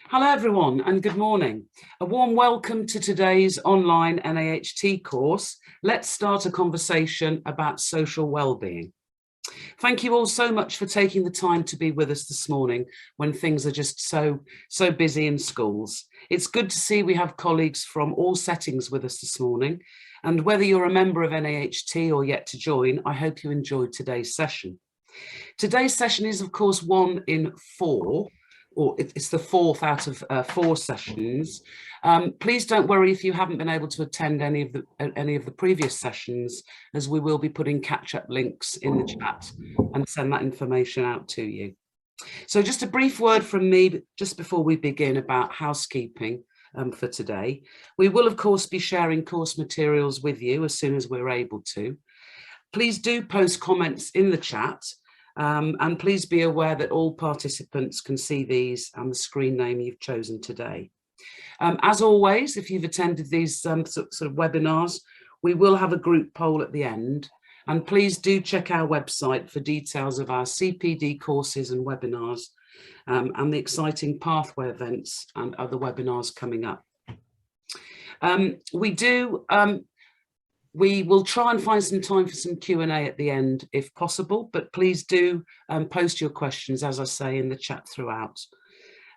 Hello everyone and good morning. A warm welcome to today's online NAHT course. Let's start a conversation about social well-being. Thank you all so much for taking the time to be with us this morning when things are just so busy in schools. It's good to see we have colleagues from all settings with us this morning, and whether you're a member of NAHT or yet to join, I hope you enjoyed today's session. Today's session is of course one in four, or it's the fourth out of 4 sessions. Please don't worry if you haven't been able to attend any of the previous sessions, as we will be putting catch-up links in the chat and send that information out to you. So just a brief word from me just before we begin about housekeeping for today. We will of course be sharing course materials with you as soon as we're able to. Please do post comments in the chat. And please be aware that all participants can see these and the screen name you've chosen today. As always, if you've attended these sort of webinars, we will have a group poll at the end. And please do check our website for details of our CPD courses and webinars and the exciting pathway events and other webinars coming up. We will try and find some time for some Q&A at the end if possible, but please do post your questions, as I say, in the chat throughout.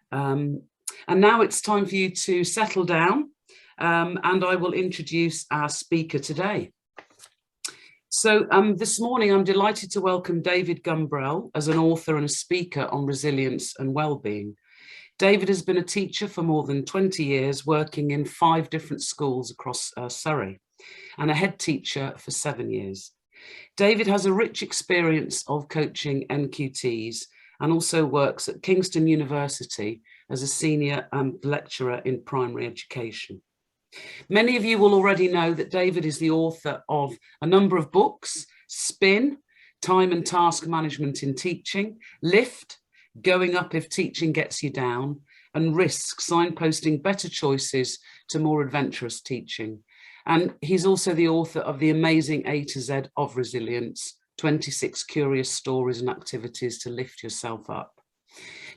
And now it's time for you to settle down and I will introduce our speaker today. So this morning I'm delighted to welcome David Gumbrell as an author and a speaker on resilience and well-being. David has been a teacher for more than 20 years, working in 5 different schools across Surrey, and a head teacher for 7 years. David has a rich experience of coaching NQTs and also works at Kingston University as a senior lecturer in primary education. Many of you will already know that David is the author of a number of books: Spin, Time and Task Management in Teaching, Lift, Going Up If Teaching Gets You Down, and Risk, Signposting Better Choices to More Adventurous Teaching. And he's also the author of the amazing A to Z of Resilience, 26 Curious Stories and Activities to Lift Yourself Up.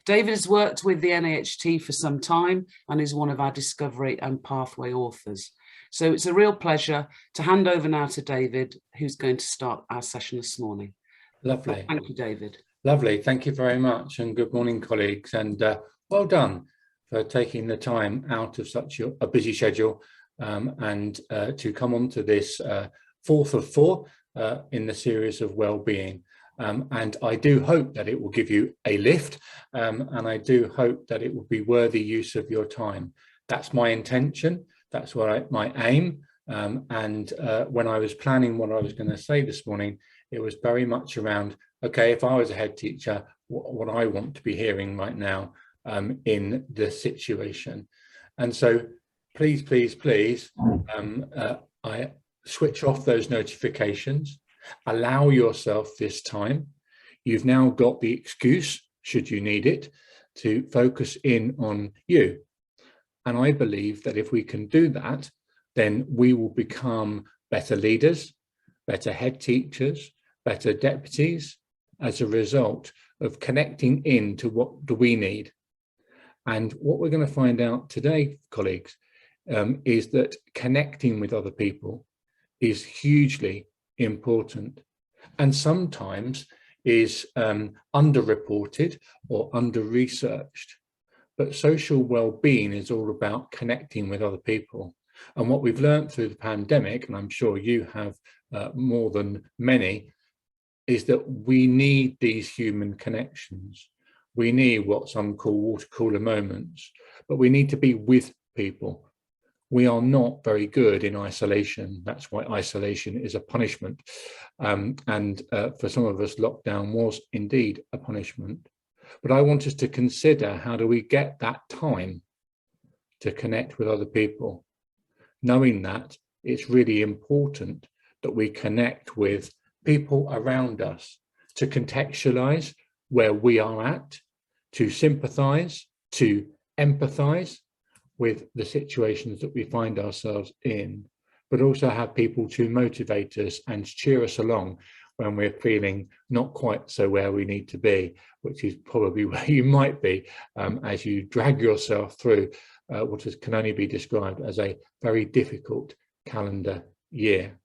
David has worked with the NAHT for some time and is one of our Discovery and Pathway authors. So it's a real pleasure to hand over now to David, who's going to start our session this morning. Lovely. Thank you, David. Lovely. Thank you very much. And good morning, colleagues. And well done for taking the time out of such a busy schedule and to come on to this 4th of 4 in the series of well-being. And I do hope that it will give you a lift, and I do hope that it will be worthy use of your time. That's my intention. That's my aim. And when I was planning what I was going to say this morning, it was very much around, okay, if I was a head teacher, what I want to be hearing right now in the situation. And so please, please, please, I switch off those notifications, allow yourself this time. You've now got the excuse, should you need it, to focus in on you. And I believe that if we can do that, then we will become better leaders, better head teachers, better deputies, as a result of connecting in to what do we need. And what we're going to find out today, colleagues, is that connecting with other people is hugely important and sometimes is underreported or under-researched. But social well-being is all about connecting with other people. And what we've learned through the pandemic, and I'm sure you have more than many, is that we need these human connections. We need what some call water cooler moments, but we need to be with people. We are not very good in isolation. That's why isolation is a punishment. And for some of us, lockdown was indeed a punishment. But I want us to consider, how do we get that time to connect with other people? Knowing that it's really important that we connect with people around us, to contextualize where we are at, to sympathize, to empathize with the situations that we find ourselves in, but also have people to motivate us and cheer us along when we're feeling not quite so where we need to be, which is probably where you might be as you drag yourself through what can only be described as a very difficult calendar year.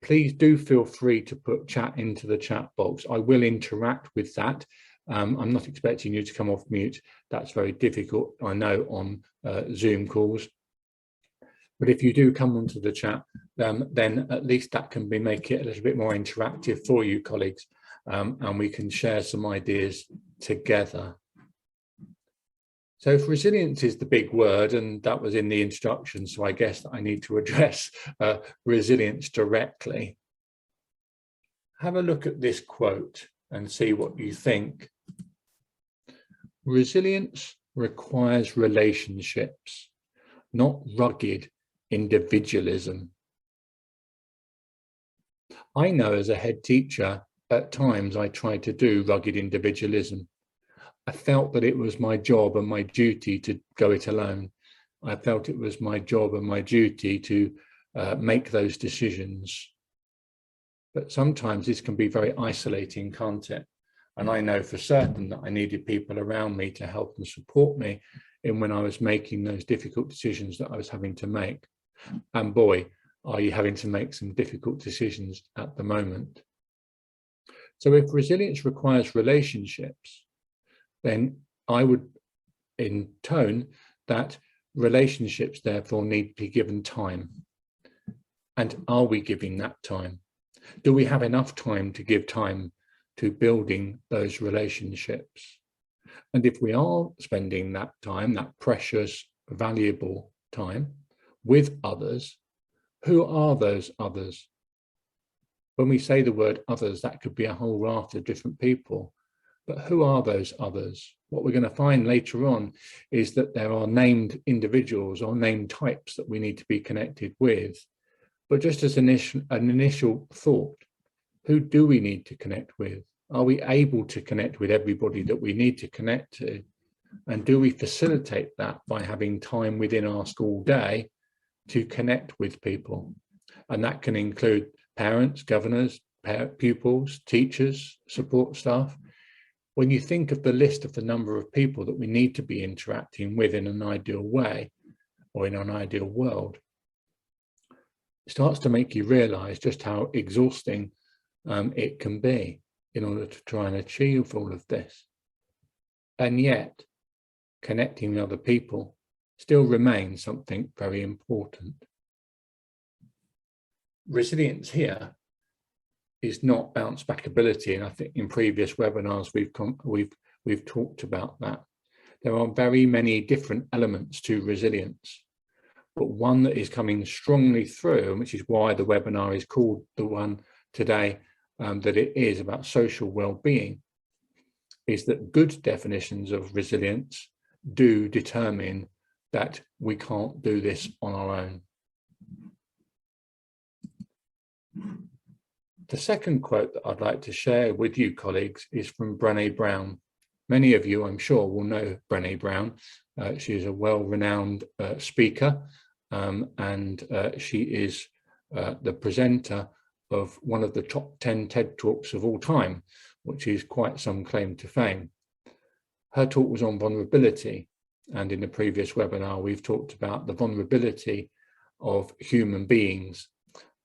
Please do feel free to put chat into the chat box. I will interact with that. I'm not expecting you to come off mute. That's very difficult, I know, on Zoom calls. But if you do come onto the chat, then at least that can make it a little bit more interactive for you, colleagues, and we can share some ideas together. So if resilience is the big word, and that was in the introduction, so I guess I need to address resilience directly. Have a look at this quote and see what you think. Resilience requires relationships, not rugged individualism. I know as a head teacher, at times I tried to do rugged individualism. I felt that it was my job and my duty to go it alone. I felt it was my job and my duty to make those decisions. But sometimes this can be very isolating, can't it? And I know for certain that I needed people around me to help and support me in when I was making those difficult decisions that I was having to make. And boy, are you having to make some difficult decisions at the moment. So if resilience requires relationships, then I would intone that relationships therefore need to be given time. And are we giving that time? Do we have enough time to give time to building those relationships? And if we are spending that time, that precious, valuable time with others, who are those others? When we say the word others, that could be a whole raft of different people. But who are those others? What we're going to find later on is that there are named individuals or named types that we need to be connected with. But just as an initial thought, who do we need to connect with? Are we able to connect with everybody that we need to connect to? And do we facilitate that by having time within our school day to connect with people? And that can include parents, governors, pupils, teachers, support staff. When you think of the list of the number of people that we need to be interacting with in an ideal way or in an ideal world, it starts to make you realize just how exhausting it can be in order to try and achieve all of this. And yet, connecting with other people still remains something very important. Resilience here is not bounce back ability, and I think in previous webinars we've talked about that. There are very many different elements to resilience, but one that is coming strongly through, and which is why the webinar is called the one today that it is, about social well-being, is that good definitions of resilience do determine that we can't do this on our own. The second quote that I'd like to share with you, colleagues, is from Brené Brown. Many of you, I'm sure, will know Brené Brown. She is a well-renowned speaker, and she is the presenter of one of the top 10 TED Talks of all time, which is quite some claim to fame. Her talk was on vulnerability, and in the previous webinar, we've talked about the vulnerability of human beings.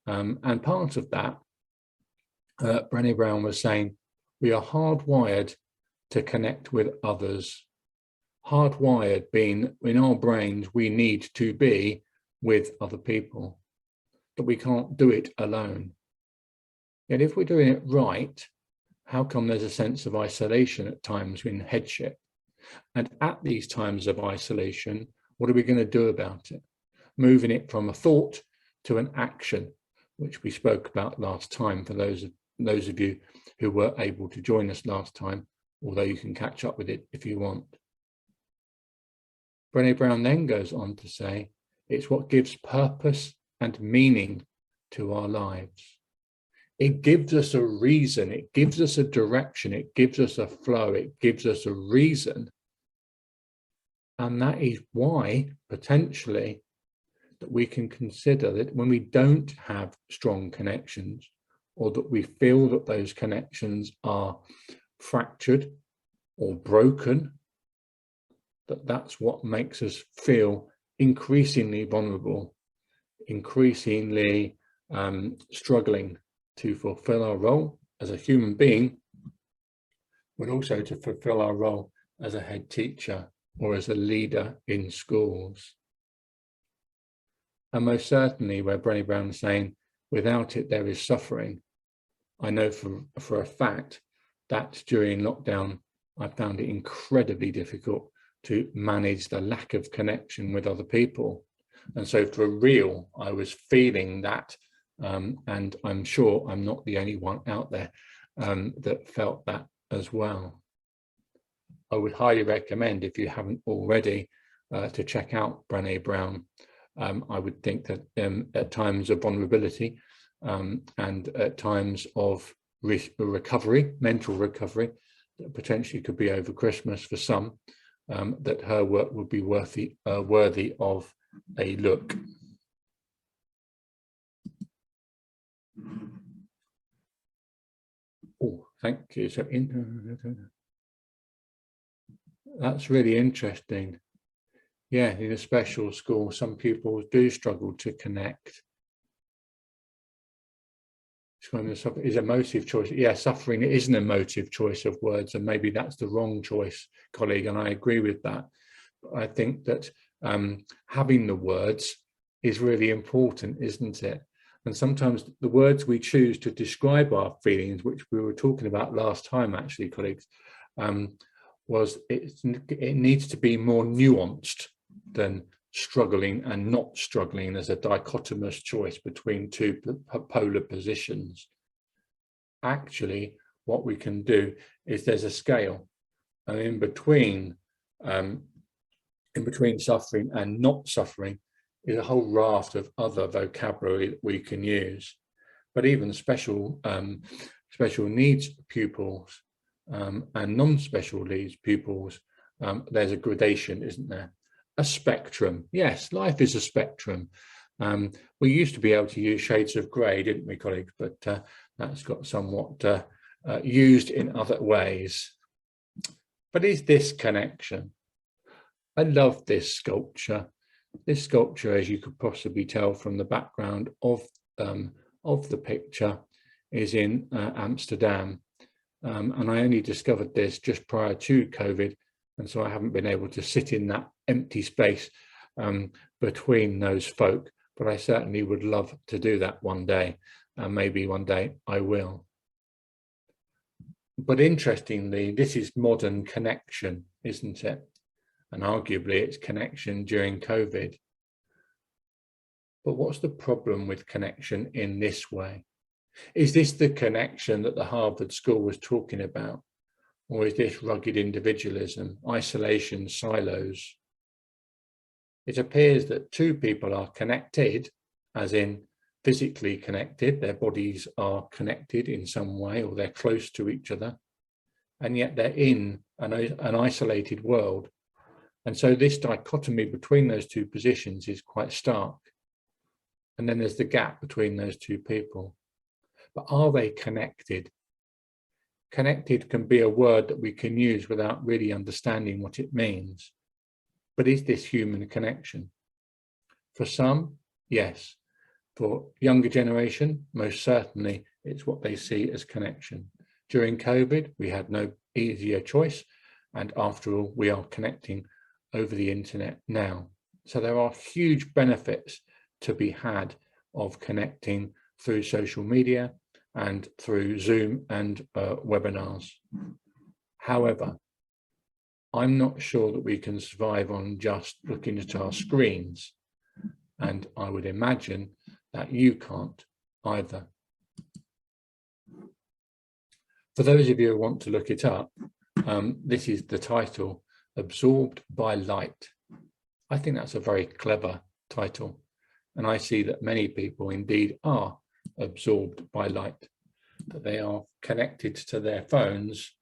And part of that, Brené Brown was saying, we are hardwired to connect with others. Hardwired being in our brains, we need to be with other people, but we can't do it alone. Yet if we're doing it right, how come there's a sense of isolation at times in headship? And at these times of isolation, what are we going to do about it? Moving it from a thought to an action, which we spoke about last time for those of you who were able to join us last time, although you can catch up with it if you want. Brené Brown then goes on to say, it's what gives purpose and meaning to our lives. It gives us a reason, it gives us a direction, it gives us a flow, it gives us a reason. And that is why, potentially, that we can consider that when we don't have strong connections, or that we feel that those connections are fractured or broken, that's what makes us feel increasingly vulnerable, increasingly struggling to fulfill our role as a human being, but also to fulfill our role as a head teacher or as a leader in schools. And most certainly where Brené Brown is saying, without it, there is suffering. I know for a fact that during lockdown, I found it incredibly difficult to manage the lack of connection with other people. And so for real, I was feeling that, and I'm sure I'm not the only one out there that felt that as well. I would highly recommend, if you haven't already, to check out Brené Brown. I would think that at times of vulnerability and at times of recovery, mental recovery, that potentially could be over Christmas for some, that her work would be worthy of a look. Oh, thank you. So that's really interesting. Yeah, in a special school, some pupils do struggle to connect. Is emotive choice. Yeah, suffering is an emotive choice of words, and maybe that's the wrong choice, colleague, and I agree with that. But I think that having the words is really important, isn't it? And sometimes the words we choose to describe our feelings, which we were talking about last time, actually, colleagues, was it needs to be more nuanced than struggling and not struggling as a dichotomous choice between two polar positions. Actually, what we can do is there's a scale, and in between suffering and not suffering is a whole raft of other vocabulary that we can use. But even special needs pupils and non-special needs pupils, there's a gradation, isn't there? A spectrum. Yes, life is a spectrum. We used to be able to use shades of grey, didn't we, colleagues? But that's got somewhat used in other ways. But is this connection? I love this sculpture. This sculpture, as you could possibly tell from the background of the picture, is in Amsterdam. And I only discovered this just prior to COVID. And so I haven't been able to sit in that empty space between those folk, but I certainly would love to do that one day. And maybe one day I will. But interestingly, this is modern connection, isn't it? And arguably it's connection during COVID. But what's the problem with connection in this way? Is this the connection that the Harvard School was talking about? Or is this rugged individualism, isolation, silos? It appears that two people are connected, as in physically connected, their bodies are connected in some way, or they're close to each other, and yet they're in an isolated world. And so this dichotomy between those two positions is quite stark. And then there's the gap between those two people. But are they connected? Connected can be a word that we can use without really understanding what it means. But is this human connection? For some, yes. For younger generation, most certainly it's what they see as connection. During COVID, we had no easier choice. And after all, we are connecting over the internet now. So there are huge benefits to be had of connecting through social media and through Zoom and webinars. However, I'm not sure that we can survive on just looking at our screens. And I would imagine that you can't either. For those of you who want to look it up, this is the title, Absorbed by Light. I think that's a very clever title. And I see that many people indeed are absorbed by light, that they are connected to their phones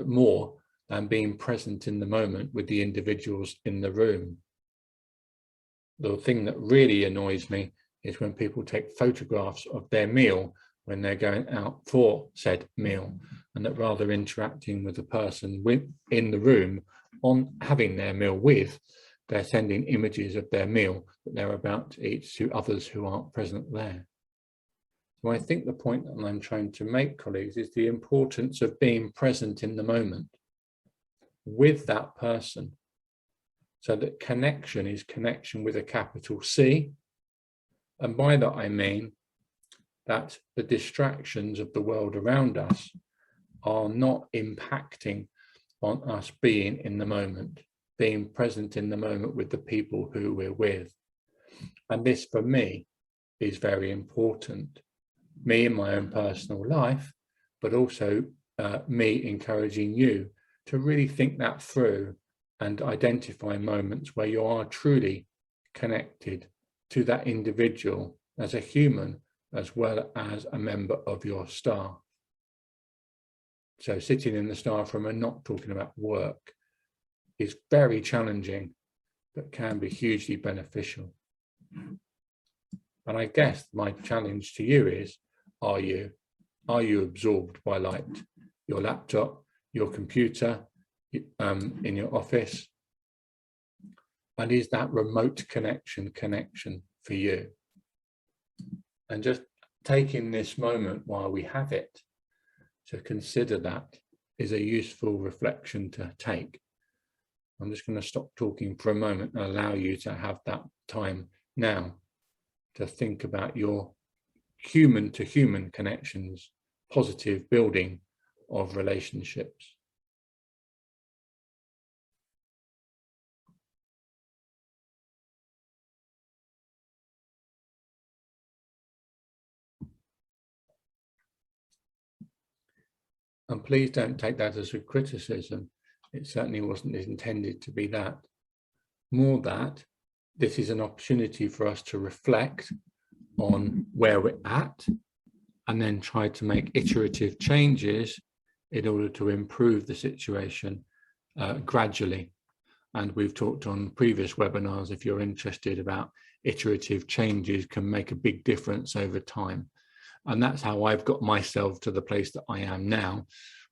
more than being present in the moment with the individuals in the room. The thing that really annoys me is when people take photographs of their meal when they're going out for said meal, and that rather interacting with the person in the room on having their meal with, they're sending images of their meal that they're about to eat to others who aren't present there. So I think the point that I'm trying to make, colleagues, is the importance of being present in the moment with that person, so that connection is connection with a capital C. And by that I mean that the distractions of the world around us are not impacting on us being in the moment, being present in the moment with the people who we're with. And this, for me, is very important. Me in my own personal life, but also me encouraging you to really think that through and identify moments where you are truly connected to that individual as a human, as well as a member of your staff. So sitting in the staff room and not talking about work is very challenging, but can be hugely beneficial. And I guess my challenge to you is, are you absorbed by like your laptop, your computer, in your office? And is that remote connection for you? And just taking this moment while we have it to consider that is a useful reflection to take. I'm just going to stop talking for a moment and allow you to have that time now to think about your human to human connections, positive building of relationships. And please don't take that as a criticism. It certainly wasn't intended to be that. More that this is an opportunity for us to reflect on where we're at and then try to make iterative changes in order to improve the situation gradually. And we've talked on previous webinars, if you're interested, about iterative changes can make a big difference over time. And that's how I've got myself to the place that I am now.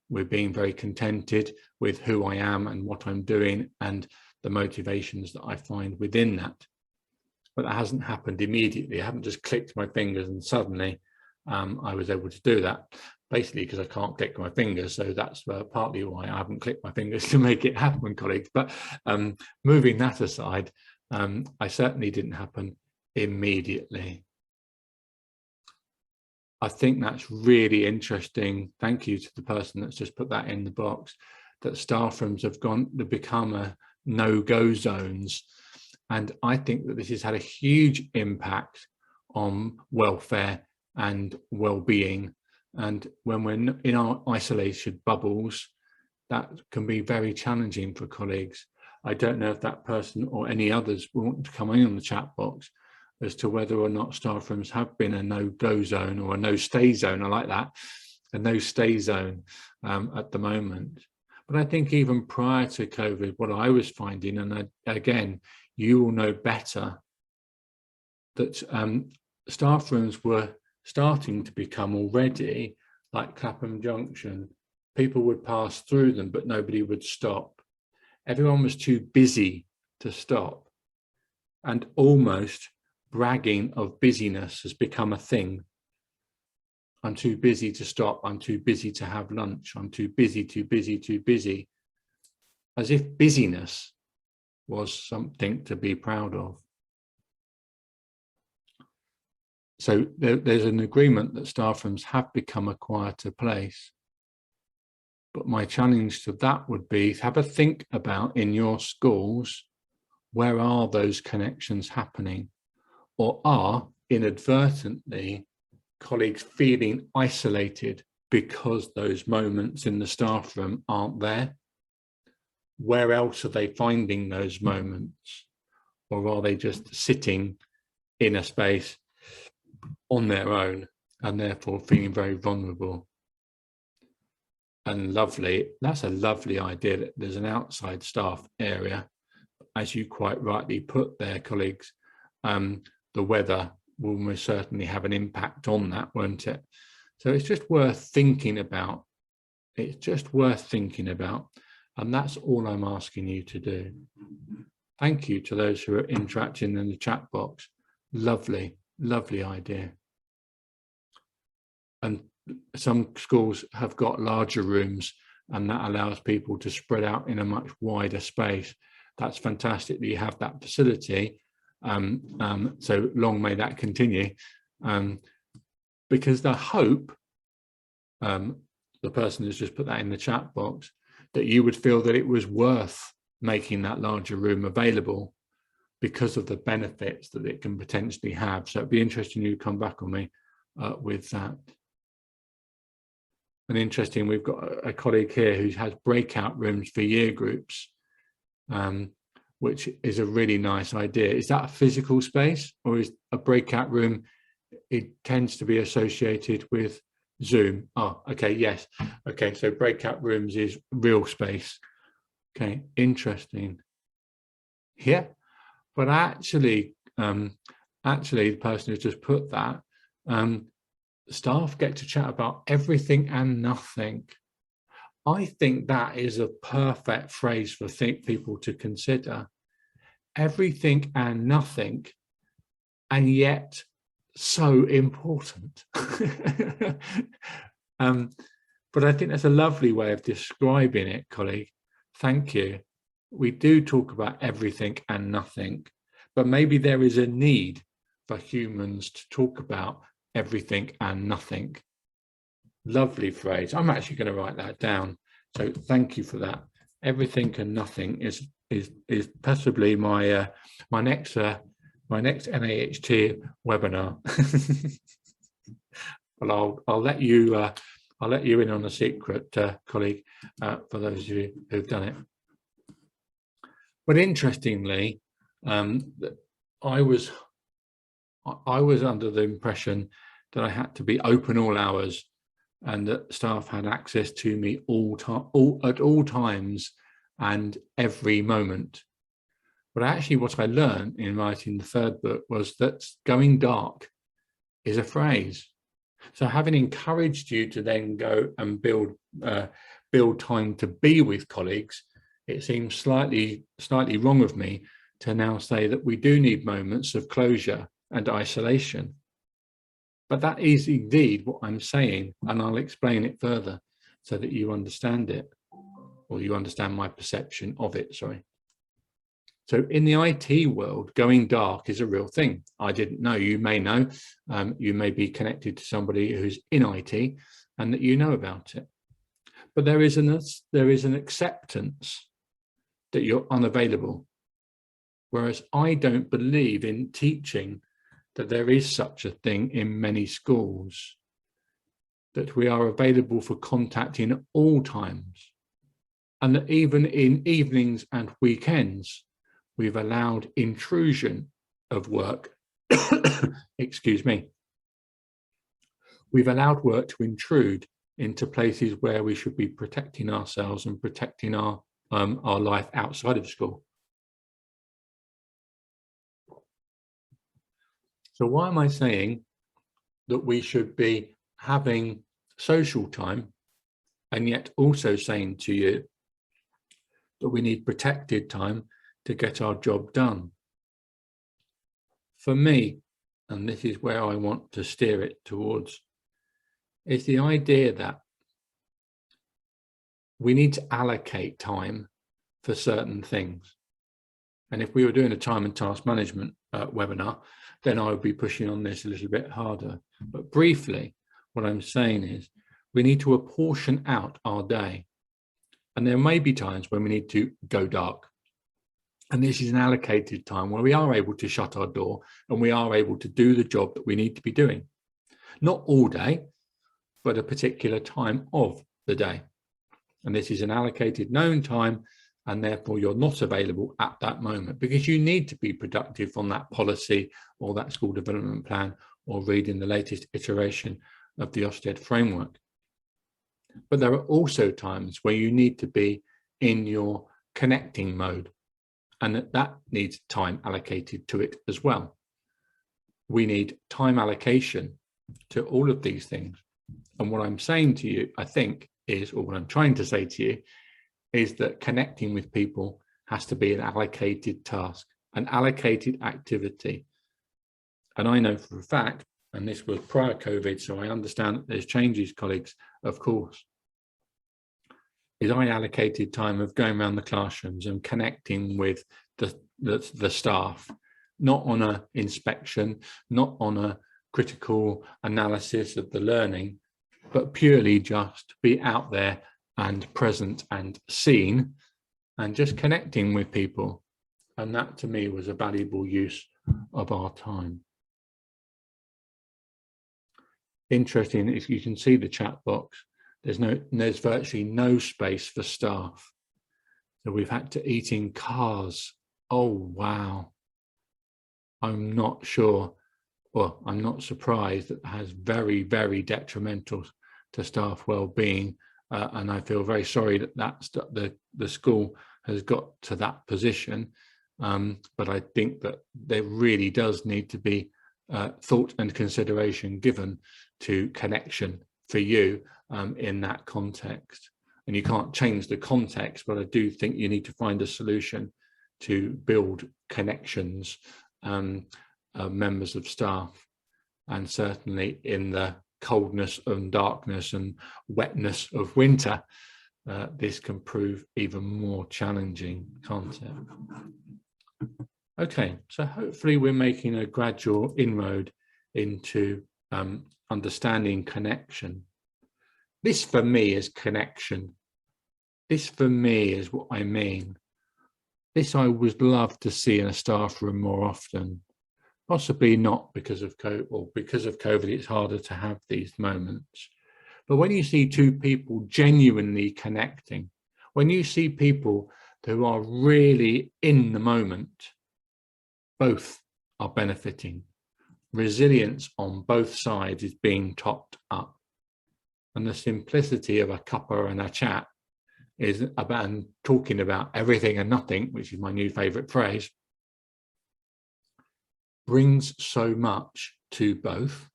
We're being very contented with who I am and what I'm doing and the motivations that I find within that. But that hasn't happened immediately. I haven't just clicked my fingers and suddenly I was able to do that, basically because I can't click my fingers. So that's partly why I haven't clicked my fingers to make it happen, colleagues. But moving that aside, I certainly didn't happen immediately. I think that's really interesting. Thank you to the person that's just put that in the box, that staff rooms have become a no-go zones. And I think that this has had a huge impact on welfare and well-being. And when we're in our isolated bubbles, that can be very challenging for colleagues. I don't know if that person or any others want to come in on the chat box as to whether or not staff rooms have been a no-go zone or a no-stay zone. I like that, a no-stay zone at the moment. But I think even prior to COVID, what I was finding, and again, you will know better, that staff rooms were starting to become already like Clapham Junction. People would pass through them, but nobody would stop. Everyone was too busy to stop, and almost bragging of busyness has become a thing. I'm too busy to stop. I'm too busy to have lunch. I'm too busy, too busy, too busy. As if busyness was something to be proud of. So there's an agreement that staff rooms have become a quieter place. But my challenge to that would be, have a think about in your schools, where are those connections happening? Or are inadvertently colleagues feeling isolated because those moments in the staff room aren't there? Where else are they finding those moments? Or are they just sitting in a space on their own and therefore feeling very vulnerable? And lovely, that's a lovely idea that there's an outside staff area, as you quite rightly put there, colleagues. The weather will most certainly have an impact on that, won't it? So it's just worth thinking about. It's just worth thinking about. And that's all I'm asking you to do. Thank you to those who are interacting in the chat box. Lovely, lovely idea. And some schools have got larger rooms, and that allows people to spread out in a much wider space. That's fantastic that you have that facility. So long may that continue. Because the hope, the person has just put that in the chat box, that you would feel that it was worth making that larger room available because of the benefits that it can potentially have. So it'd be interesting you come back on me with that. And interesting, we've got a colleague here who has breakout rooms for year groups, which is a really nice idea. Is that a physical space, or is a breakout room, it tends to be associated with Zoom? Oh, okay, yes. Okay, so breakout rooms is real space. Okay, interesting. Yeah, but actually, the person who's just put that, staff get to chat about everything and nothing. I think that is a perfect phrase for people to consider. Everything and nothing, and yet so important. But I think that's a lovely way of describing it, colleague. Thank you. We do talk about everything and nothing, but maybe there is a need for humans to talk about everything and nothing. Lovely phrase. I'm actually going to write that down. So thank you for that. Everything and nothing is possibly my my next NAHT webinar. Well, I'll let you in on a secret, colleague, for those of you who've done it. But interestingly, I was under the impression that I had to be open all hours, and that staff had access to me at all times and every moment. But actually, what I learned in writing the third book was that going dark is a phrase. So having encouraged you to then go and build time to be with colleagues, it seems slightly wrong of me to now say that we do need moments of closure and isolation. But that is indeed what I'm saying, and I'll explain it further so that you understand it, or you understand my perception of it, sorry. So in the IT world, going dark is a real thing. I didn't know. You may know. You may be connected to somebody who's in IT and that you know about it. But there is an acceptance that you're unavailable. Whereas I don't believe in teaching that there is such a thing in many schools, that we are available for contact in all times, and that even in evenings and weekends, we've allowed intrusion of work. Excuse me. We've allowed work to intrude into places where we should be protecting ourselves and protecting our life outside of school. So why am I saying that we should be having social time, and yet also saying to you that we need protected time to get our job done? For me, and this is where I want to steer it towards, is the idea that we need to allocate time for certain things. And if we were doing a time and task management webinar, then I would be pushing on this a little bit harder. But briefly, what I'm saying is we need to apportion out our day. And there may be times when we need to go dark. And this is an allocated time where we are able to shut our door and we are able to do the job that we need to be doing. Not all day, but a particular time of the day. And this is an allocated known time, and therefore you're not available at that moment because you need to be productive on that policy or that school development plan or reading the latest iteration of the Ofsted framework. But there are also times where you need to be in your connecting mode, and that needs time allocated to it as well. We need time allocation to all of these things. And what I'm saying to you, I think, is, or what I'm trying to say to you, is that connecting with people has to be an allocated task, an allocated activity. And I know for a fact, and this was prior COVID, so I understand that there's changes, colleagues, of course, is I allocated time of going around the classrooms and connecting with the staff, not on an inspection, not on a critical analysis of the learning, but purely just be out there and present and seen and just connecting with people. And that to me was a valuable use of our time. Interesting, if you can see the chat box, there's virtually no space for staff. So we've had to eat in cars. Oh, wow. I'm not sure, well, I'm not surprised that has very, very detrimental to staff well-being. And I feel very sorry that the school has got to that position. But I think that there really does need to be thought and consideration given to connection for you in that context. And you can't change the context, but I do think you need to find a solution to build connections, members of staff, and certainly in the coldness and darkness and wetness of winter, this can prove even more challenging, can't it? Okay, so hopefully we're making a gradual inroad into understanding connection. This for me is connection. This for me is what I mean. This I would love to see in a staff room more often. Possibly not because of COVID, or because of COVID, it's harder to have these moments. But when you see two people genuinely connecting, when you see people who are really in the moment, both are benefiting. Resilience on both sides is being topped up. And the simplicity of a cuppa and a chat is about talking about everything and nothing, which is my new favorite phrase, brings so much to both,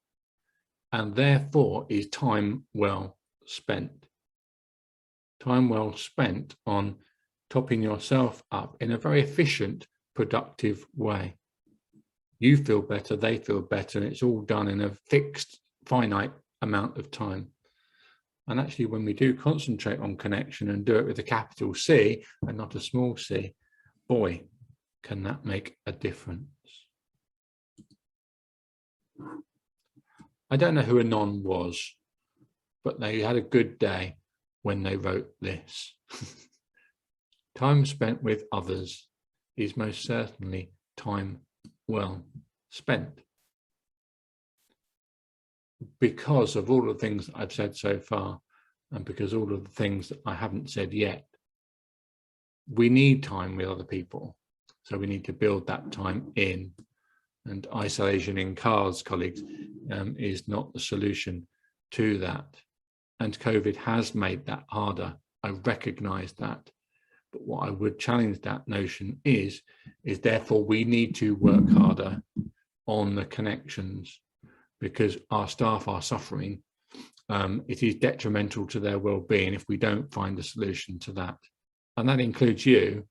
and therefore is time well spent. Time well spent on topping yourself up in a very efficient, productive way. You feel better, they feel better, and it's all done in a fixed, finite amount of time. And actually, when we do concentrate on connection and do it with a capital C and not a small c, boy, can that make a difference. I don't know who Anon was, but they had a good day when they wrote this. Time spent with others is most certainly time well spent. Because of all the things that I've said so far, and because all of the things that I haven't said yet, we need time with other people. So we need to build that time in. And isolation in cars, colleagues, is not the solution to that. And COVID has made that harder. I recognise that. But what I would challenge that notion is therefore we need to work harder on the connections, because our staff are suffering. It is detrimental to their well-being if we don't find a solution to that. And that includes you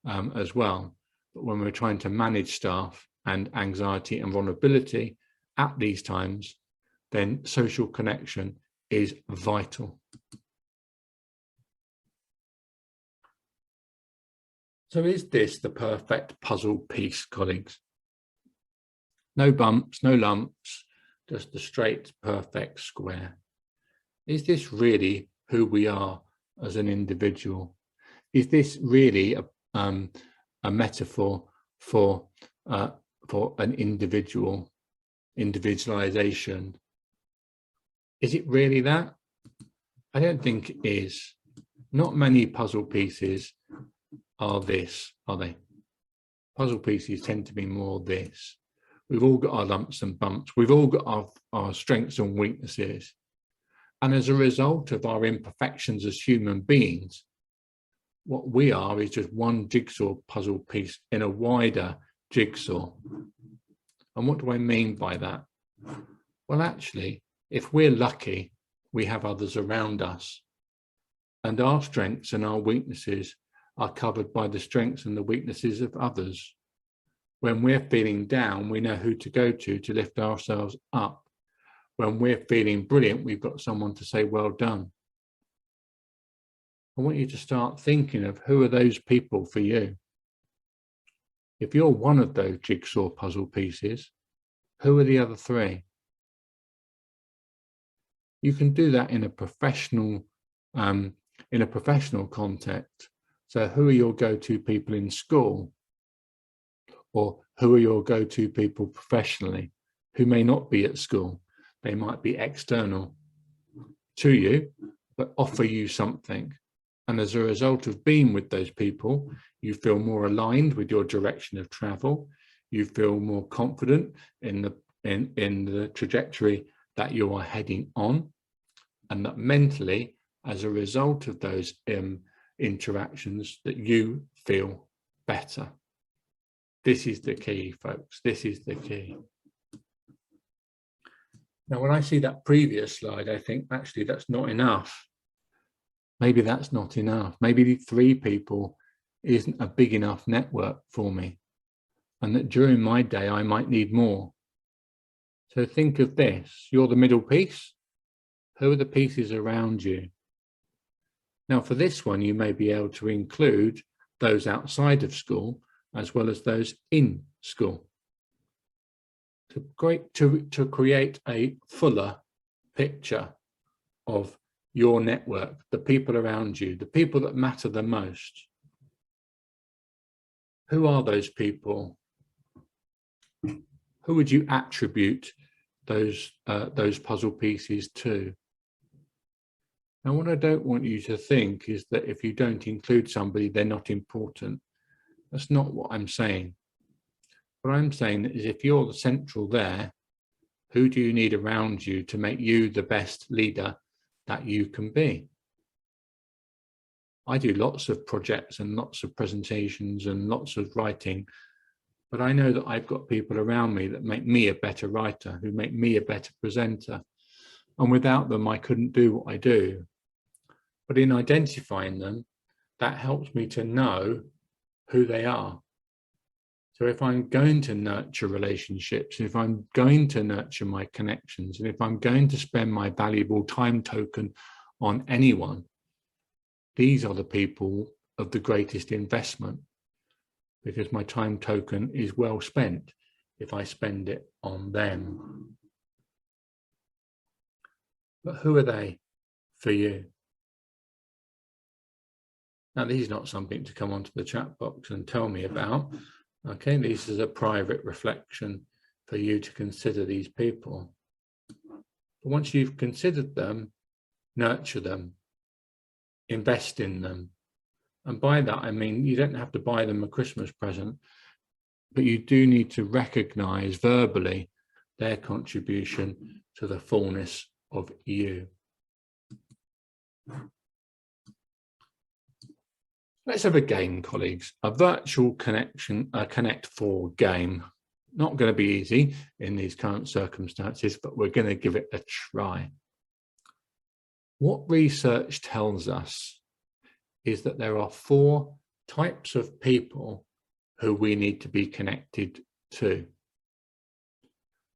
as well. But when we're trying to manage staff and anxiety and vulnerability at these times, then social connection is vital. So is this the perfect puzzle piece, colleagues? No bumps, no lumps, just a straight, perfect square. Is this really who we are as an individual? Is this really a metaphor for an individualization? Is it really that? I don't think it is. Not many puzzle pieces are this, are they? Puzzle pieces tend to be more this. We've all got our lumps and bumps. We've all got our strengths and weaknesses. And as a result of our imperfections as human beings, what we are is just one jigsaw puzzle piece in a wider jigsaw. And what do I mean by that? Well, actually, if we're lucky, we have others around us. And our strengths and our weaknesses are covered by the strengths and the weaknesses of others. When we're feeling down, we know who to go to lift ourselves up. When we're feeling brilliant, we've got someone to say, well done. I want you to start thinking of who are those people for you. If you're one of those jigsaw puzzle pieces, who are the other three? You can do that in a professional context. So who are your go-to people in school? Or who are your go-to people professionally who may not be at school? They might be external to you, but offer you something. And as a result of being with those people, you feel more aligned with your direction of travel. You feel more confident in the trajectory that you are heading on. And that mentally, as a result of those interactions, that you feel better. This is the key, folks. This is the key. Now, when I see that previous slide, I think actually that's not enough. Maybe that's not enough. Maybe the 3 people isn't a big enough network for me. And that during my day, I might need more. So think of this. You're the middle piece. Who are the pieces around you? Now, for this one, you may be able to include those outside of school as well as those in school to create a fuller picture of your network, the people around you, the people that matter the most. Who are those people? Who would you attribute those puzzle pieces to? Now, what I don't want you to think is that if you don't include somebody, they're not important. That's not what I'm saying. What I'm saying is if you're the central there, who do you need around you to make you the best leader that you can be? I do lots of projects and lots of presentations and lots of writing, but I know that I've got people around me that make me a better writer, who make me a better presenter. And without them, I couldn't do what I do. But in identifying them, that helps me to know who they are. So if I'm going to nurture relationships, if I'm going to nurture my connections, and if I'm going to spend my valuable time token on anyone, these are the people of the greatest investment, because my time token is well spent if I spend it on them. But who are they for you? Now, this is not something to come onto the chat box and tell me about. Okay, this is a private reflection for you to consider these people. But once you've considered them, nurture them, invest in them. And by that, I mean, you don't have to buy them a Christmas present, but you do need to recognize verbally their contribution to the fullness of you. Let's have a game, colleagues, a virtual Connect 4 game. Not going to be easy in these current circumstances, but we're going to give it a try. What research tells us is that there are 4 types of people who we need to be connected to.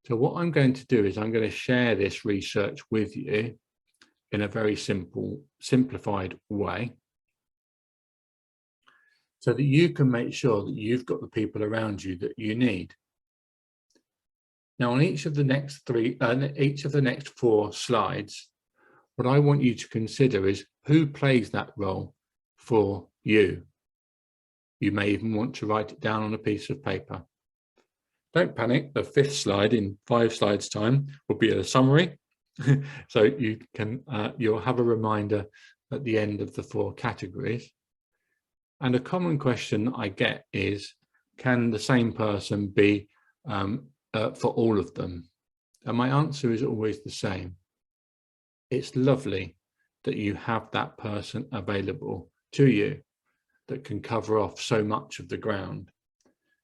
So what I'm going to do is I'm going to share this research with you in a very simplified way, so that you can make sure that you've got the people around you that you need. Now, on each of the next 4 slides, what I want you to consider is who plays that role for you. You may even want to write it down on a piece of paper. Don't panic, the 5th slide in 5 slides time will be a summary. So you'll have a reminder at the end of the 4 categories. And a common question I get is, can the same person be for all of them? And my answer is always the same. It's lovely that you have that person available to you that can cover off so much of the ground.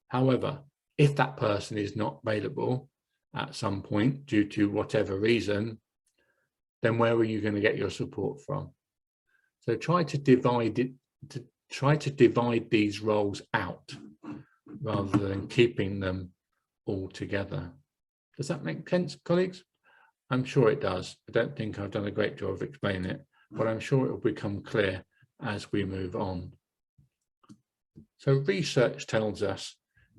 However, if that person is not available at some point due to whatever reason, then where are you going to get your support from? So try to divide it, try to divide these roles out rather than keeping them all together. Does that make sense, colleagues? I'm sure it does. I don't think I've done a great job of explaining it, but I'm sure it will become clear as we move on. So research tells us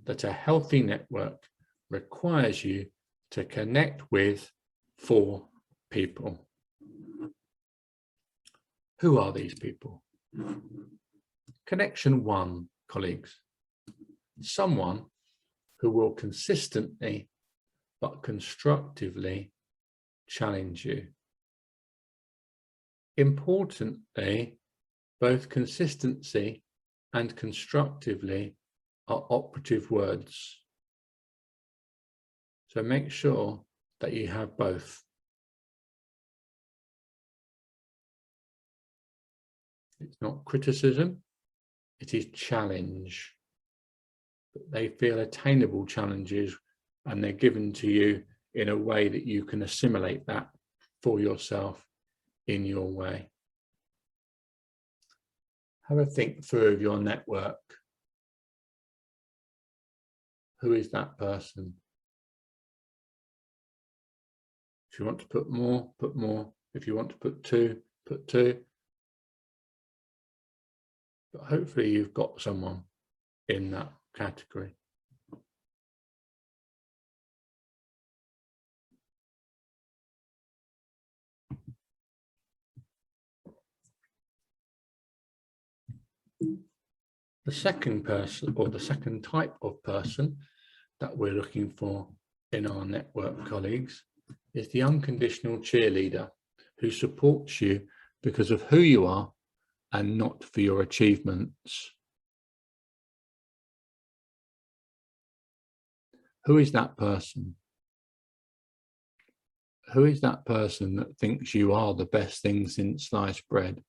that a healthy network requires you to connect with 4 people. Who are these people? Connection 1, colleagues. Someone who will consistently but constructively challenge you. Importantly, both consistency and constructively are operative words. So make sure that you have both. It's not criticism, it is challenge. But they feel attainable challenges and they're given to you in a way that you can assimilate that for yourself in your way. Have a think through of your network. Who is that person? If you want to put more, put more. If you want to put 2, put 2. But hopefully you've got someone in that category. The second person, or the second type of person that we're looking for in our network colleagues, is the unconditional cheerleader who supports you because of who you are and not for your achievements. Who is that person? Who is that person that thinks you are the best thing since sliced bread,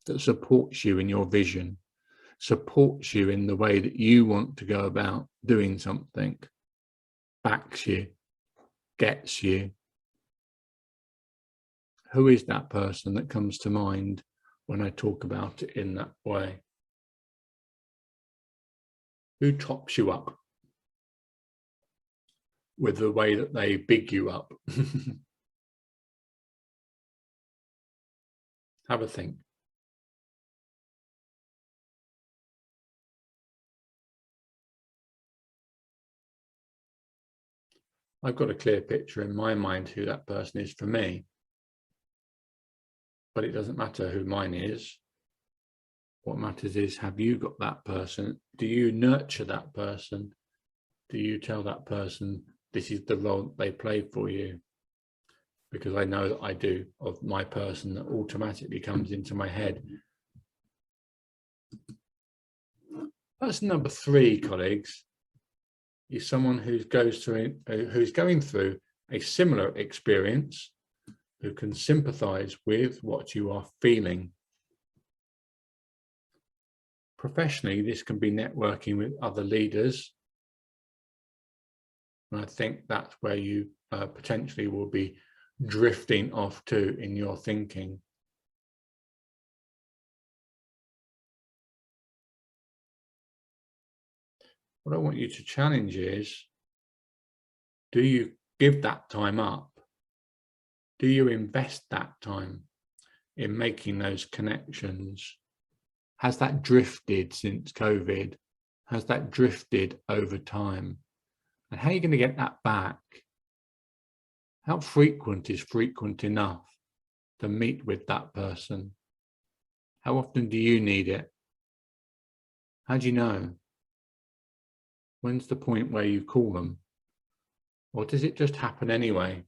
that supports you in your vision, supports you in the way that you want to go about doing something, backs you, gets you? Who is that person that comes to mind when I talk about it in that way? Who tops you up with the way that they big you up? Have a think. I've got a clear picture in my mind who that person is for me, but it doesn't matter who mine is. What matters is, have you got that person? Do you nurture that person? Do you tell that person this is the role they play for you? Because I know that I do, of my person that automatically comes into my head. Person number 3, colleagues, is someone who's going through a similar experience, who can sympathize with what you are feeling. Professionally, this can be networking with other leaders. And I think that's where you potentially will be drifting off to in your thinking. What I want you to challenge is, do you give that time up? Do you invest that time in making those connections? Has that drifted since COVID? Has that drifted over time? And how are you going to get that back? How frequent is frequent enough to meet with that person? How often do you need it? How do you know? When's the point where you call them? Or does it just happen anyway,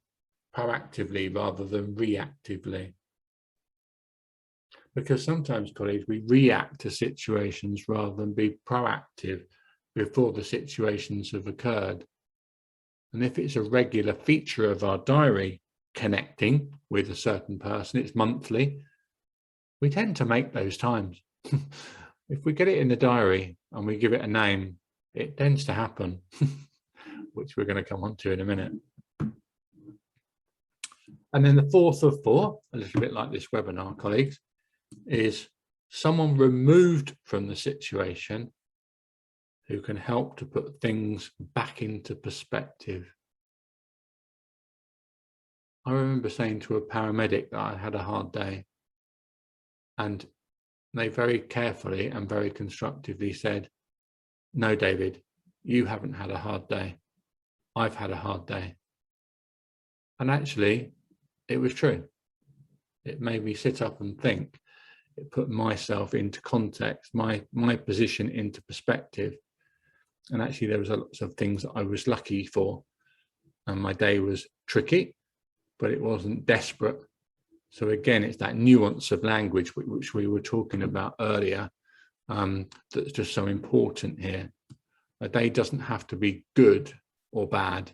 proactively rather than reactively? Because sometimes, colleagues, we react to situations rather than be proactive before the situations have occurred. And if it's a regular feature of our diary, connecting with a certain person, it's monthly, we tend to make those times. If we get it in the diary and we give it a name, it tends to happen, which we're going to come on to in a minute. And then the fourth of four, a little bit like this webinar, colleagues, is someone removed from the situation who can help to put things back into perspective. I remember saying to a paramedic that I had a hard day, and they very carefully and very constructively said, "No, David, you haven't had a hard day. I've had a hard day." And actually, it was true. It made me sit up and think. It put myself into context, my position into perspective. And actually, there was lots of things that I was lucky for. And my day was tricky, but it wasn't desperate. So again, it's that nuance of language which we were talking about earlier, that's just so important here. A day doesn't have to be good or bad,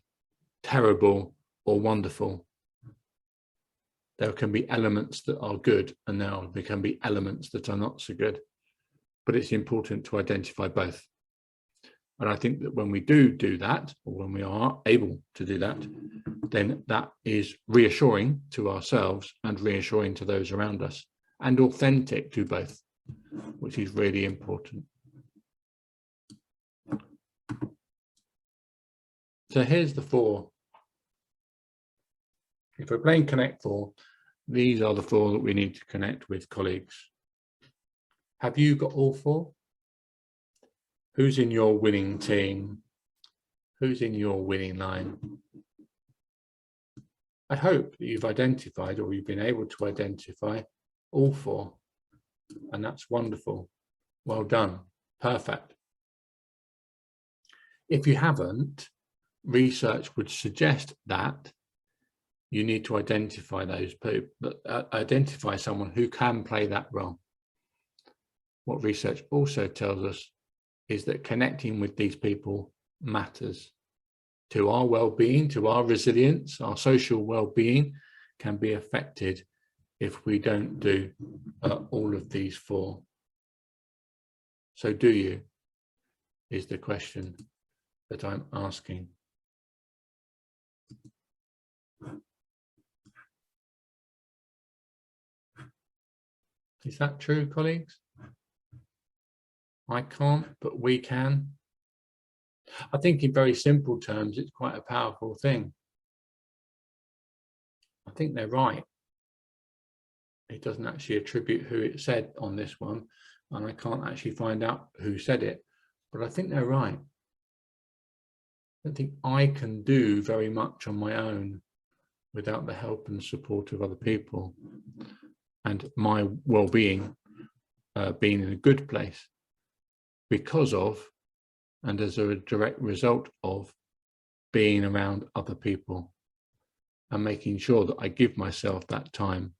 terrible or wonderful. There can be elements that are good, and there can be elements that are not so good. But it's important to identify both. And I think that when we do that, or when we are able to do that, then that is reassuring to ourselves and reassuring to those around us, and authentic to both, which is really important. So here's the four. If we're playing Connect 4, these are the four that we need to connect with, colleagues. Have you got all four? Who's in your winning team? Who's in your winning line? I hope that you've identified, or you've been able to identify, all four. And that's wonderful. Well done. Perfect. If you haven't, research would suggest that you need to identify those people, identify someone who can play that role. What research also tells us is that connecting with these people matters to our well-being, to our resilience. Our social well-being can be affected if we don't do all of these four. So do you, is the question that I'm asking. Is that true, colleagues? I can't, but we can. I think in very simple terms, it's quite a powerful thing. I think they're right. It doesn't actually attribute who it said on this one, and I can't actually find out who said it, but I think they're right. I don't think I can do very much on my own without the help and support of other people, and my well-being being in a good place because of, and as a direct result of, being around other people and making sure that I give myself that time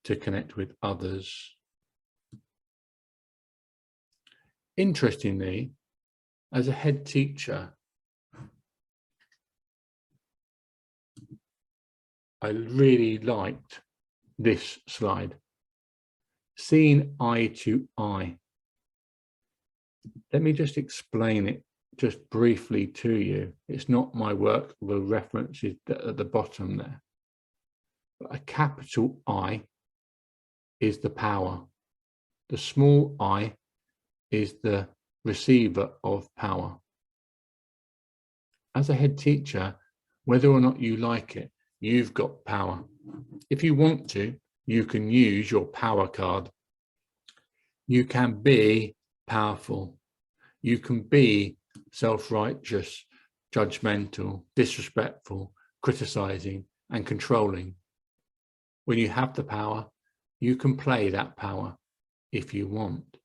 to connect with others. Interestingly, as a head teacher, I really liked this slide, seeing eye to eye. Let me just explain it just briefly to you. It's not my work, the reference is at the bottom there. But a capital I is the power. The small I is the receiver of power. As a head teacher, whether or not you like it, you've got power. If you want to, you can use your power card. You can be powerful. You can be self-righteous, judgmental, disrespectful, criticizing, and controlling. When you have the power, you can play that power if you want.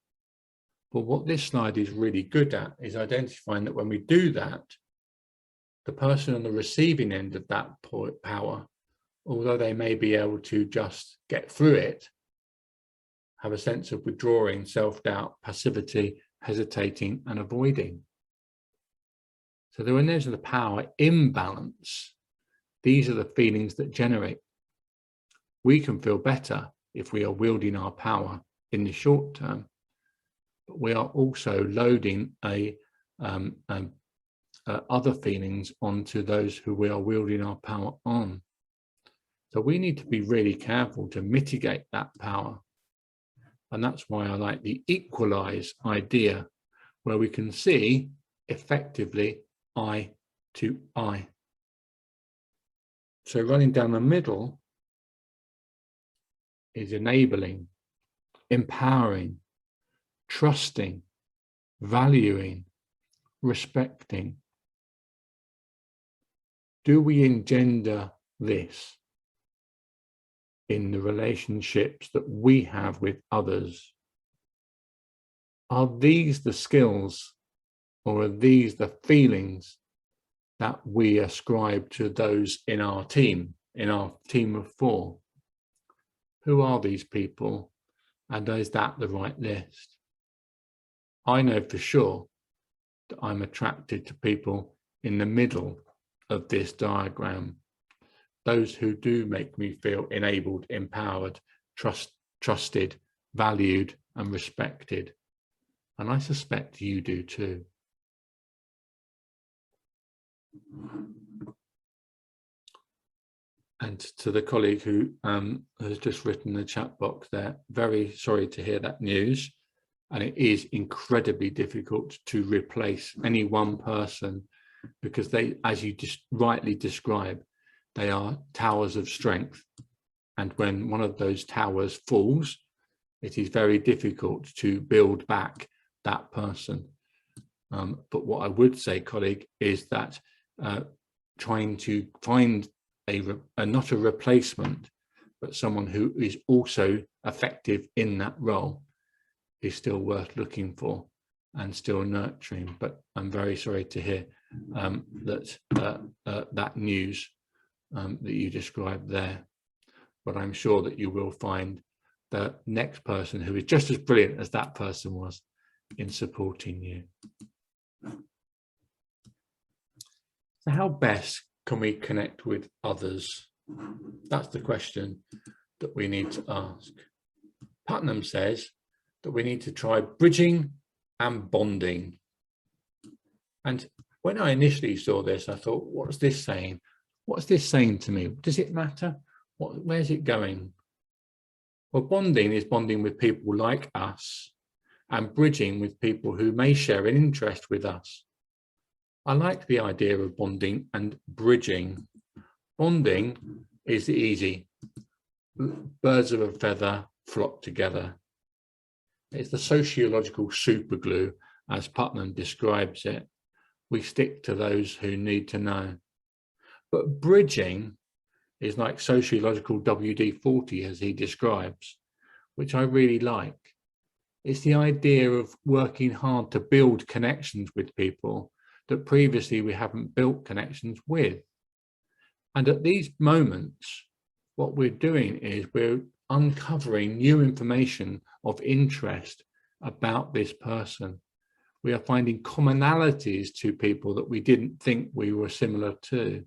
But what this slide is really good at is identifying that when we do that, the person on the receiving end of that power, although they may be able to just get through it, have a sense of withdrawing, self-doubt, passivity, hesitating, and avoiding. So when there's the power imbalance, these are the feelings that generate. We can feel better if we are wielding our power in the short term, but we are also loading other feelings onto those who we are wielding our power on. So we need to be really careful to mitigate that power. And that's why I like the equalize idea, where we can see effectively eye to eye. So running down the middle is enabling, empowering, trusting, valuing, respecting. Do we engender this in the relationships that we have with others? Are these the skills, or are these the feelings that we ascribe to those in our team of 4? Who are these people, and is that the right list? I know for sure that I'm attracted to people in the middle of this diagram, those who do make me feel enabled, empowered, trusted, valued, and respected. And I suspect you do too. And to the colleague who has just written in the chat box there, very sorry to hear that news. And it is incredibly difficult to replace any one person, because they, as you just rightly describe, they are towers of strength. And when one of those towers falls, it is very difficult to build back that person. But what I would say, colleague, is that trying to find not a replacement, but someone who is also effective in that role is still worth looking for and still nurturing. But I'm very sorry to hear that news that you described there. But I'm sure that you will find the next person who is just as brilliant as that person was in supporting you. So how best can we connect with others? That's the question that we need to ask. Putnam says that we need to try bridging and bonding. And when I initially saw this, I thought, what's this saying? What's this saying to me? Does it matter? Where's it going? Well, bonding is bonding with people like us, and bridging with people who may share an interest with us. I like the idea of bonding and bridging. Bonding is easy. Birds of a feather flock together. It's the sociological superglue, as Putnam describes it. We stick to those who need to know. But bridging is like sociological WD-40, as he describes, which I really like. It's the idea of working hard to build connections with people that previously we haven't built connections with. And at these moments, what we're doing is we're uncovering new information of interest about this person. We are finding commonalities to people that we didn't think we were similar to.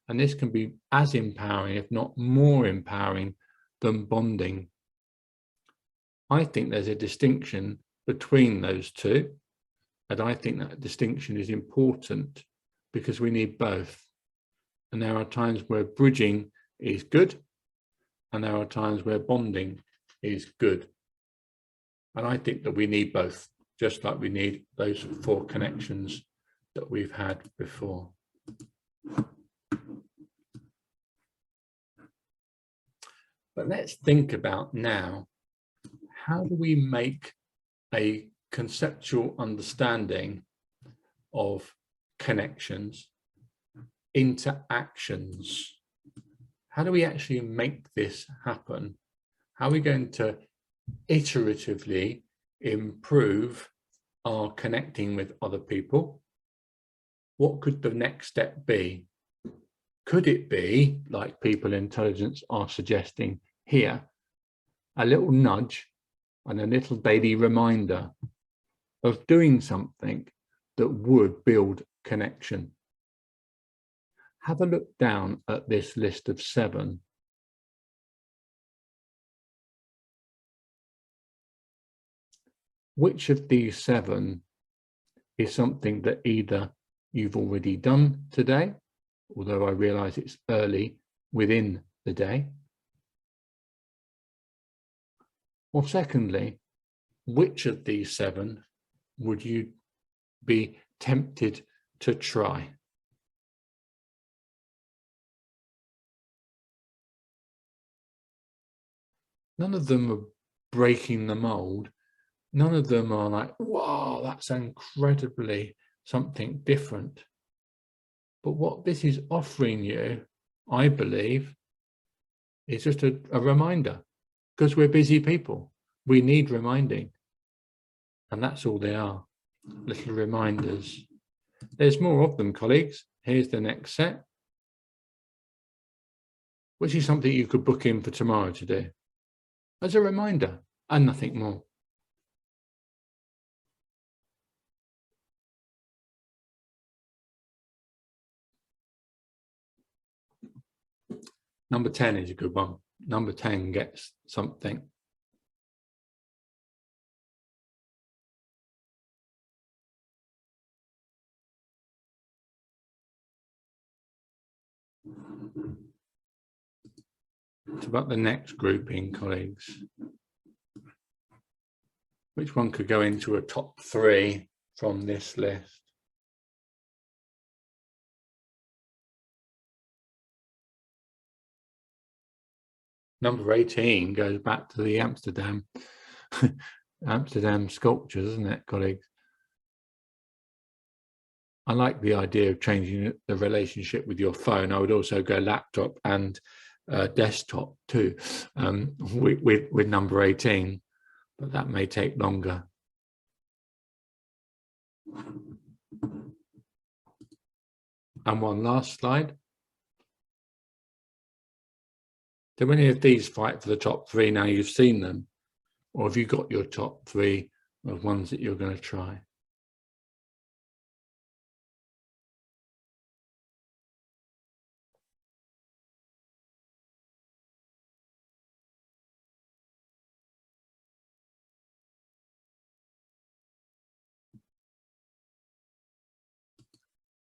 And this can be as empowering, if not more empowering, than bonding. I think there's a distinction between those two, and I think that distinction is important because we need both. And there are times where bridging is good, and there are times where bonding is good. And I think that we need both, just like we need those 4 connections that we've had before. But let's think about now, how do we make a conceptual understanding of connections into actions? How do we actually make this happen? How are we going to iteratively improve our connecting with other people? What could the next step be? Could it be, like people intelligence are suggesting here, a little nudge and a little daily reminder of doing something that would build connection? Have a look down at this list of 7. Which of these 7 is something that either you've already done today, although I realize it's early within the day? Or secondly, which of these 7 would you be tempted to try? None of them are breaking the mold. None of them are like, wow, that's incredibly something different. But what this is offering you, I believe, is just a reminder, because we're busy people. We need reminding. And that's all they are, little reminders. There's more of them, colleagues. Here's the next set, which is something you could book in for tomorrow to do, as a reminder and nothing more. Number 10 is a good one. Number 10 gets something. It's about the next grouping, colleagues. Which one could go into a top 3 from this list? Number 18 goes back to the Amsterdam sculptures, isn't it, colleagues? I like the idea of changing the relationship with your phone. I would also go laptop and desktop too, with number 18, but that may take longer. And one last slide. Do any of these fight for the top 3 now you've seen them? Or have you got your top 3 of ones that you're going to try?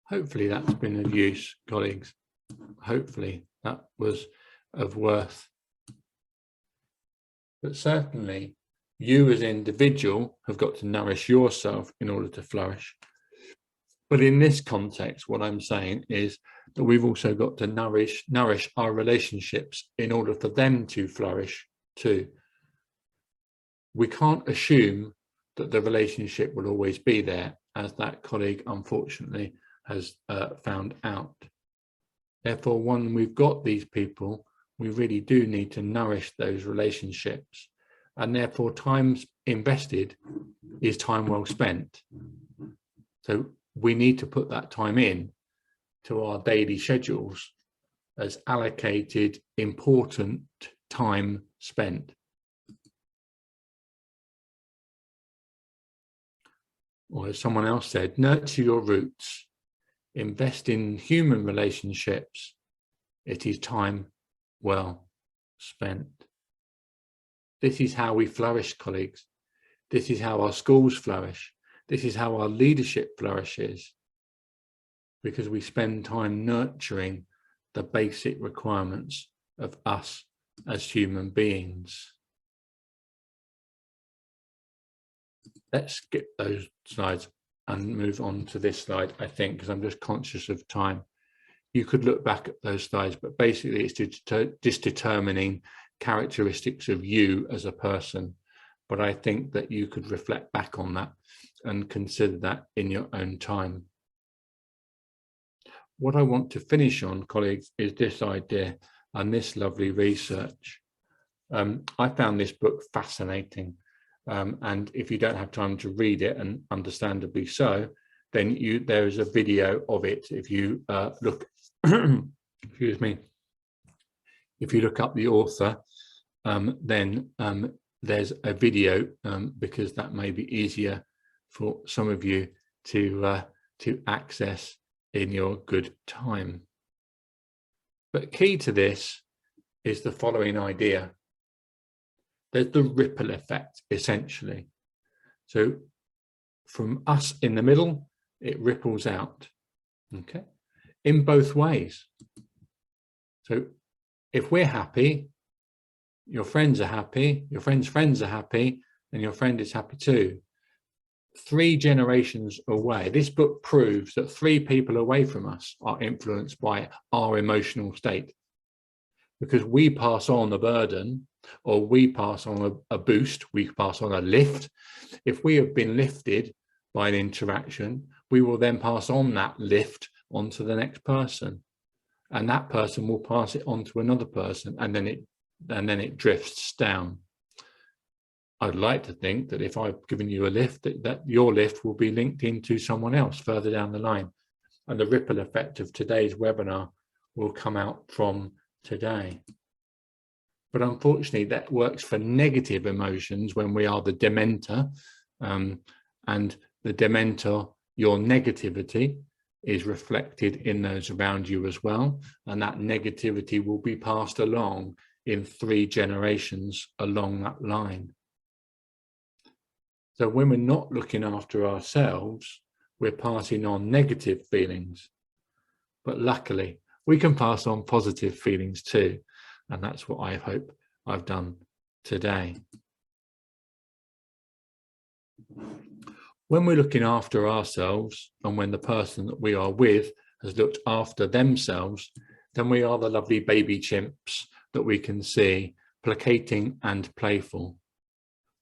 Hopefully that's been of use, colleagues. Hopefully that was of worth. But certainly you as an individual have got to nourish yourself in order to flourish. But in this context, what I'm saying is that we've also got to nourish our relationships in order for them to flourish too. We can't assume that the relationship will always be there, as that colleague unfortunately has found out. Therefore, when we've got these people, we really do need to nourish those relationships, and therefore time invested is time well spent. So we need to put that time in to our daily schedules as allocated, important time spent. Or as someone else said, nurture your roots, invest in human relationships. It is time well spent. This is how we flourish, colleagues. This is how our schools flourish. This is how our leadership flourishes, because we spend time nurturing the basic requirements of us as human beings. Let's skip those slides and move on to this slide, I think, because I'm just conscious of time. You could look back at those slides, but basically it's just determining characteristics of you as a person. But I think that you could reflect back on that and consider that in your own time. What I want to finish on, colleagues, is this idea and this lovely research. I found this book fascinating. And if you don't have time to read it, and understandably so, then there is a video of it. If you look, excuse me, if you look up the author, then there's a video, because that may be easier for some of you to access in your good time. But key to this is the following idea. There's the ripple effect, essentially. So from us in the middle, it ripples out, okay, in both ways. So if we're happy, your friends are happy, your friends' friends are happy, and your friend is happy too. 3 generations away, this book proves that 3 people away from us are influenced by our emotional state, because we pass on a burden, or we pass on a boost, we pass on a lift. If we have been lifted by an interaction, we will then pass on that lift onto the next person, and that person will pass it on to another person, and then it drifts down. I'd like to think that if I've given you a lift, that your lift will be linked into someone else further down the line, and the ripple effect of today's webinar will come out from today. But unfortunately, that works for negative emotions when we are the dementor, and the dementor, your negativity is reflected in those around you as well, and that negativity will be passed along in 3 generations along that line. So when we're not looking after ourselves, we're passing on negative feelings, but luckily we can pass on positive feelings too, and that's what I hope I've done today. When we're looking after ourselves, and when the person that we are with has looked after themselves, then we are the lovely baby chimps that we can see, placating and playful.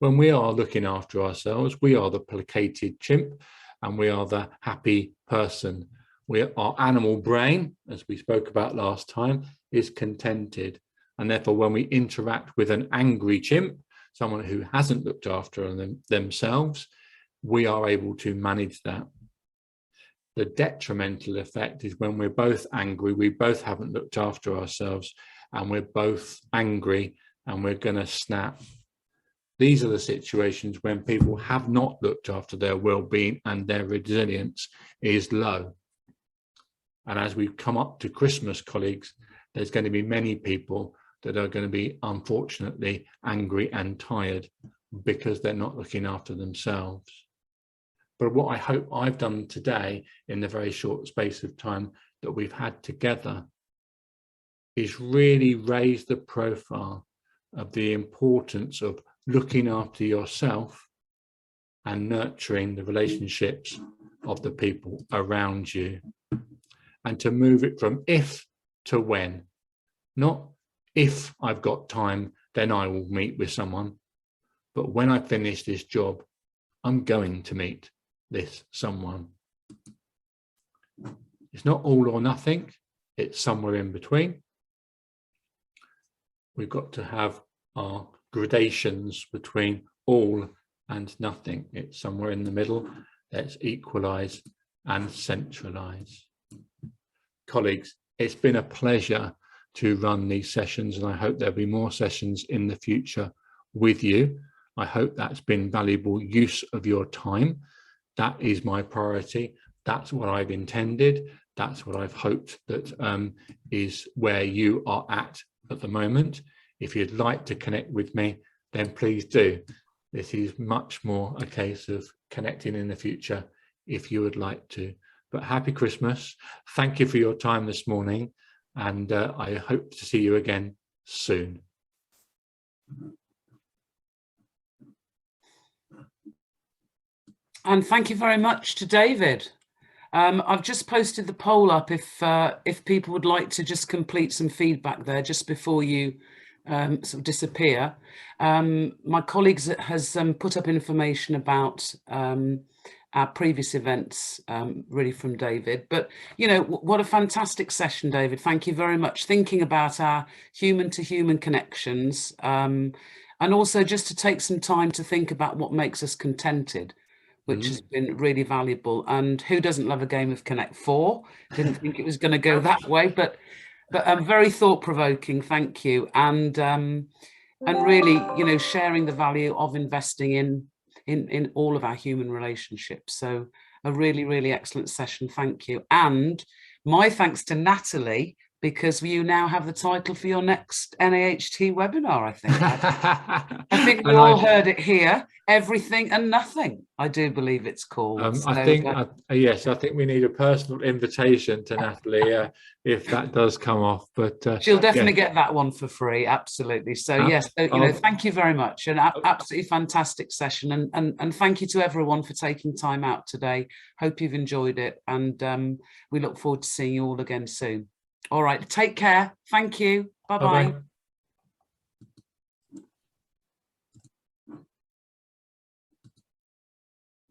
When we are looking after ourselves, we are the placated chimp, and we are the happy person. Our animal brain, as we spoke about last time, is contented. And therefore, when we interact with an angry chimp, someone who hasn't looked after themselves, we are able to manage that. The detrimental effect is when we're both angry, we both haven't looked after ourselves, and we're both angry and we're going to snap. These are the situations when people have not looked after their well-being and their resilience is low. And as we come up to Christmas, colleagues, there's going to be many people that are going to be, unfortunately, angry and tired because they're not looking after themselves. But what I hope I've done today in the very short space of time that we've had together is really raise the profile of the importance of looking after yourself and nurturing the relationships of the people around you, and to move it from if to when. Not if I've got time, then I will meet with someone, but when I finish this job, I'm going to meet this someone. It's not all or nothing, it's somewhere in between. We've got to have our gradations between all and nothing. It's somewhere in the middle. Let's equalize and centralize. Colleagues, it's been a pleasure to run these sessions, and I hope there'll be more sessions in the future with you. I hope that's been valuable use of your time. That is my priority. That's what I've intended. That's what I've hoped that is where you are at the moment. If you'd like to connect with me, then please do. This is much more a case of connecting in the future if you would like to. But happy Christmas. Thank you for your time this morning, and I hope to see you again soon. And thank you very much to David. I've just posted the poll up if people would like to just complete some feedback there just before you sort of disappear. My colleagues has put up information about our previous events, really from David. But, you know, what a fantastic session, David. Thank you very much. Thinking about our human-to-human connections, and also just to take some time to think about what makes us contented, which has been really valuable. And who doesn't love a game of Connect 4? Didn't think it was going to go that way, but very thought-provoking. Thank you. And really, you know, sharing the value of investing in all of our human relationships. So a really, really excellent session. Thank you. And my thanks to Natalie because you now have the title for your next NAHT webinar, I think. I think we all heard it here. Everything and Nothing, I do believe it's called. So, I think, yes, I think we need a personal invitation to Natalie if that does come off. But she'll definitely get that one for free. Absolutely. So yes, thank you very much. An absolutely fantastic session, and thank you to everyone for taking time out today. Hope you've enjoyed it, and we look forward to seeing you all again soon. All right, take care. Thank you. Bye-bye.